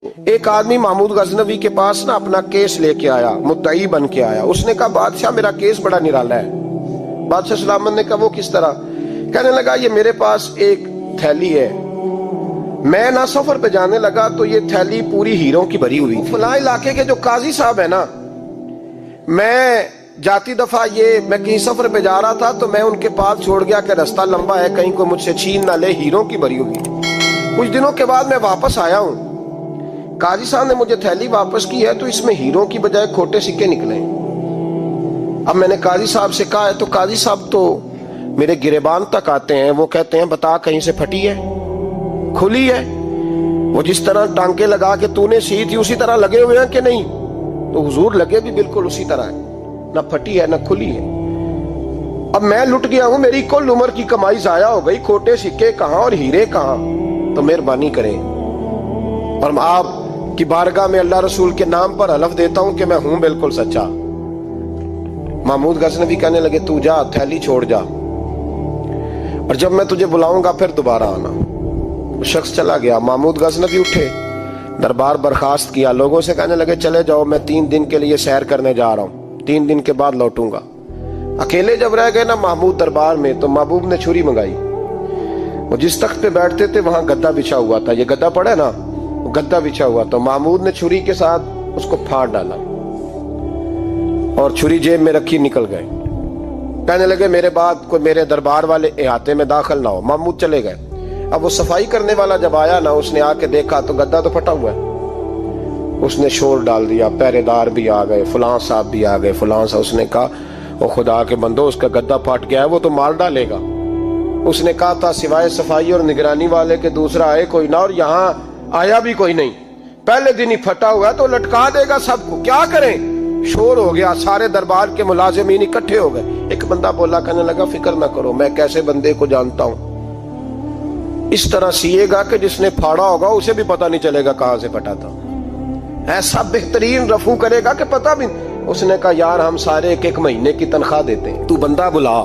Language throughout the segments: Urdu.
ایک آدمی محمود غزنوی کے پاس نا اپنا کیس لے کے آیا، مدعی بن کے آیا۔ اس نے کہا بادشاہ میرا کیس بڑا نرالا ہے۔ بادشاہ سلامت نے کہا وہ کس طرح؟ کہنے لگا یہ میرے پاس ایک تھیلی ہے، میں نہ سفر پہ جانے لگا تو یہ تھیلی پوری ہیروں کی بھری ہوئی تھی۔ فلاں علاقے کے جو قاضی صاحب ہے نا، میں جاتی دفعہ میں کہیں سفر پہ جا رہا تھا تو میں ان کے پاس چھوڑ گیا کہ رستہ لمبا ہے، کہیں کوئی مجھ سے چھین نہ لے، ہیروں کی بھری ہوئی۔ کچھ دنوں کے بعد میں واپس آیا ہوں، قاضی صاحب نے مجھے تھیلی واپس کی ہے تو اس میں ہیروں کی بجائے کھوٹے سکے نکلے۔ اب میں نے قاضی صاحب سے کہا ہے تو قاضی صاحب تو میرے گریبان تک آتے ہیں، وہ کہتے ہیں بتا کہیں سے پھٹی ہے، کھلی ہے؟ وہ جس طرح ٹانکے لگا کے تو نے سی تھی اسی طرح لگے ہوئے ہیں کہ نہیں؟ تو حضور لگے بھی بالکل اسی طرح ہے، نہ پھٹی ہے نہ کھلی ہے۔ اب میں لٹ گیا ہوں، میری کل عمر کی کمائی ضائع ہو گئی، کھوٹے سکے کہاں اور ہیرے کہاں؟ تو مہربانی کریں اور آپ کی بارگاہ میں اللہ رسول کے نام پر حلف دیتا ہوں کہ میں ہوں بالکل سچا۔ محمود غزنوی کہنے لگے تو جا، تھیلی چھوڑ جا، اور جب میں تجھے بلاؤں گا پھر دوبارہ آنا۔ وہ شخص چلا گیا۔ محمود غزنوی اٹھے، دربار برخاست کیا، لوگوں سے کہنے لگے چلے جاؤ، میں 3 دن کے لیے سیر کرنے جا رہا ہوں، 3 دن کے بعد لوٹوں گا۔ اکیلے جب رہ گئے نا محمود دربار میں تو محبوب نے چھری منگائی۔ وہ جس تخت پہ بیٹھتے تھے وہاں گدا بچھا ہوا تھا، یہ گدا پڑا ہے نا، وہ گدا بچھا ہوا تھا۔ محمود نے چھری کے ساتھ اس کو پھاڑ ڈالا اور چھری جیب میں رکھی نکل گئے۔ کہنے لگے میرے بعد کوئی میرے دربار والے احاطے میں داخل نہ ہو۔ محمود چلے گئے۔ اب وہ صفائی کرنے والا جب آیا نا، اس نے آ کے دیکھا تو گدا تو پھٹا ہوا ہے۔ اس نے شور ڈال دیا، پہرے دار بھی آ گئے، فلاں صاحب بھی آ گئے، فلاں صاحب۔ اس نے کہا وہ خدا کے بندو، اس کا گدا پھٹ گیا ہے، وہ تو مار ڈالے گا۔ اس نے کہا تھا سوائے صفائی اور نگرانی والے کے دوسرا آئے کوئی نہ، اور یہاں آیا بھی کوئی نہیں، پہلے دن ہی پھٹا ہوا ہے تو لٹکا دے گا سب کو، کیا کریں؟ شور ہو گیا، سارے دربار کے ملازمین اکٹھے ہو گئے۔ ایک بندہ بولا، کہنے لگا فکر نہ کرو، میں کیسے بندے کو جانتا ہوں، اس طرح سیے گا کہ جس نے پھاڑا ہوگا اسے بھی پتہ نہیں چلے گا کہاں سے پھٹا تھا، ایسا بہترین رفو کرے گا کہ پتہ بھی۔ اس نے کہا یار ہم سارے 1 مہینے کی تنخواہ دیتے ہیں، تو بندہ بلا۔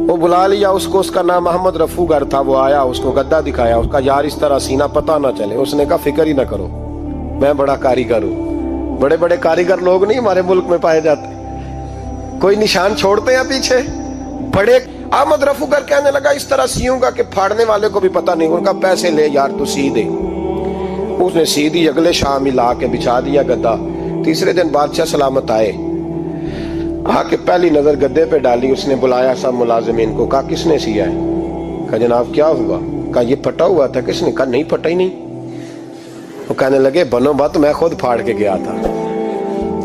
وہ بلا لیا اس کو، اس کا نام محمد رفو گر تھا۔ وہ آیا، اس کو گدا دکھایا، اس کا یار اس طرح سینہ پتہ نہ چلے۔ اس نے کہا فکر ہی نہ کرو، میں بڑا کاریگر ہوں۔ بڑے بڑے کاریگر لوگ نہیں ہمارے ملک میں پائے جاتے، کوئی نشان چھوڑتے ہیں پیچھے بڑے۔ احمد رفو گر کہنے لگا اس طرح سیوں گا کہ پھاڑنے والے کو بھی پتہ نہیں۔ ان کا پیسے لے یار تو سی دے۔ اس نے سی دی، اگلے شام ہی لا کے بچھا دیا گدا۔ تیسرے دن بادشاہ سلامت آئے، آ کے پہلی نظر گدے پہ ڈالی۔ اس نے بلایا سب ملازمین کو، کہا کس نے سیا ہے؟ کہا جناب کیا ہوا؟ کہا یہ پھٹا ہوا تھا۔ کس نے؟ کہا نہیں پھٹا ہی نہیں۔ وہ کہنے لگے بنو بات، میں خود پھاڑ کے گیا تھا،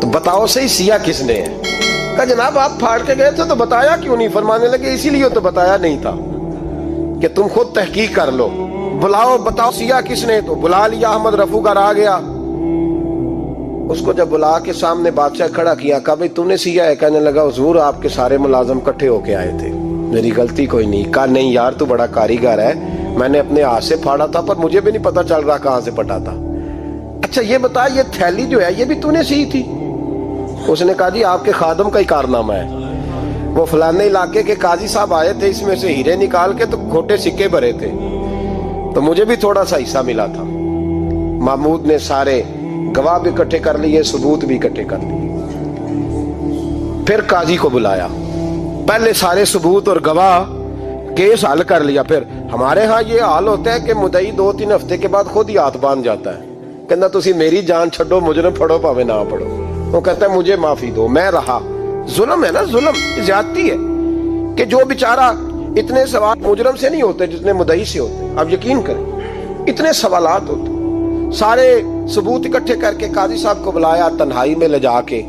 تو بتاؤ صحیح سیا کس نے ہے؟ کہا جناب آپ پھاڑ کے گئے تھے تو بتایا کیوں نہیں؟ فرمانے لگے اسی لیے تو بتایا نہیں تھا کہ تم خود تحقیق کر لو، بلاؤ بتاؤ سیا کس نے۔ تو بلا لیا، احمد رفو گر آ گیا۔ اس کو جب بلا کے سامنے بادشاہ کھڑا کیا، کہا بھئی تو نے سیا ہے؟ کہنے لگا حضور آپ کے سارے ملازم کٹھے ہو کے آئے تھے، میری غلطی کوئی نہیں۔ کہا نہیں یار تو بڑا کاریگر ہے، میں نے اپنے ہاتھ سے پھاڑا تھا پر مجھے بھی نہیں پتا چل رہا کہاں سے پھٹا تھا۔ اچھا یہ بتا یہ تھیلی جو ہے یہ بھی تو نے سی تھی؟ اس نے کہا جی آپ کے خادم کا ہی کارنامہ ہے، وہ فلانے علاقے کے قاضی صاحب آئے تھے، اس میں سے ہیرے نکال کے تو کھوٹے سکے بھرے تھے، تو مجھے بھی تھوڑا سا حصہ ملا تھا۔ محمود نے سارے گواہ بھی اکٹھے کر لیے، ثبوت بھی اکٹھے کر لیے۔ پھر قاضی کو بلایا، پہلے سارے ثبوت اور گواہ کیس حل کر لیا۔ پھر ہمارے ہاں یہ حال ہوتا ہے کہ مدعی 2-3 ہفتے کے بعد خود ہی ہاتھ باندھ جاتا ہے، کہنا تسی میری جان چھڈو، مجرم پھڑو پاوے نہ پڑھو۔ وہ کہتا ہے مجھے معافی دو، میں رہا۔ ظلم ہے نا، ظلم زیادتی ہے کہ جو بیچارہ اتنے سوال مجرم سے نہیں ہوتے جتنے مدعی سے ہوتے۔ اب یقین کریں اتنے سوالات ہوتے۔ سارے ثبوت اکٹھے کر کے قاضی صاحب کو بلایا، تنہائی میں لے جا کے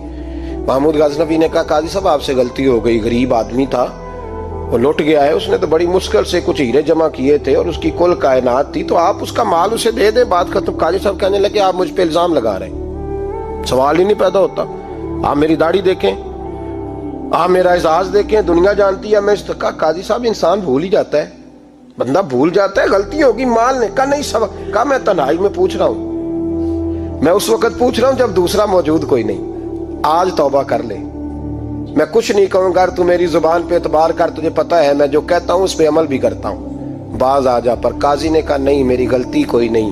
محمود غزنوی نے کہا قاضی صاحب آپ سے غلطی ہو گئی، غریب آدمی تھا، وہ لٹ گیا ہے، اس نے تو بڑی مشکل سے کچھ ہیرے جمع کیے تھے اور اس کی کل کائنات تھی، تو آپ اس کا مال اسے دے دیں، بات ختم۔ قاضی صاحب کہنے لگے آپ مجھ پہ الزام لگا رہے ہیں، سوال ہی نہیں پیدا ہوتا، آپ میری داڑھی دیکھیں، آپ میرا اعزاز دیکھیں، دنیا جانتی ہے میں اس کا۔ قاضی صاحب انسان بھول ہی جاتا ہے، بندہ بھول جاتا ہے، غلطی ہوگی، مال نے کہا نہیں سب۔ کہا میں تنہائی میں پوچھ رہا ہوں، میں اس وقت پوچھ رہا ہوں جب دوسرا موجود کوئی نہیں، آج توبہ کر لے، میں کچھ نہیں کہوں گا، تو میری زبان پہ اعتبار کر، تجھے پتہ ہے میں جو کہتا ہوں اس پہ عمل بھی کرتا ہوں، باز آ جا۔ پر قاضی نے کہا نہیں میری غلطی کوئی نہیں،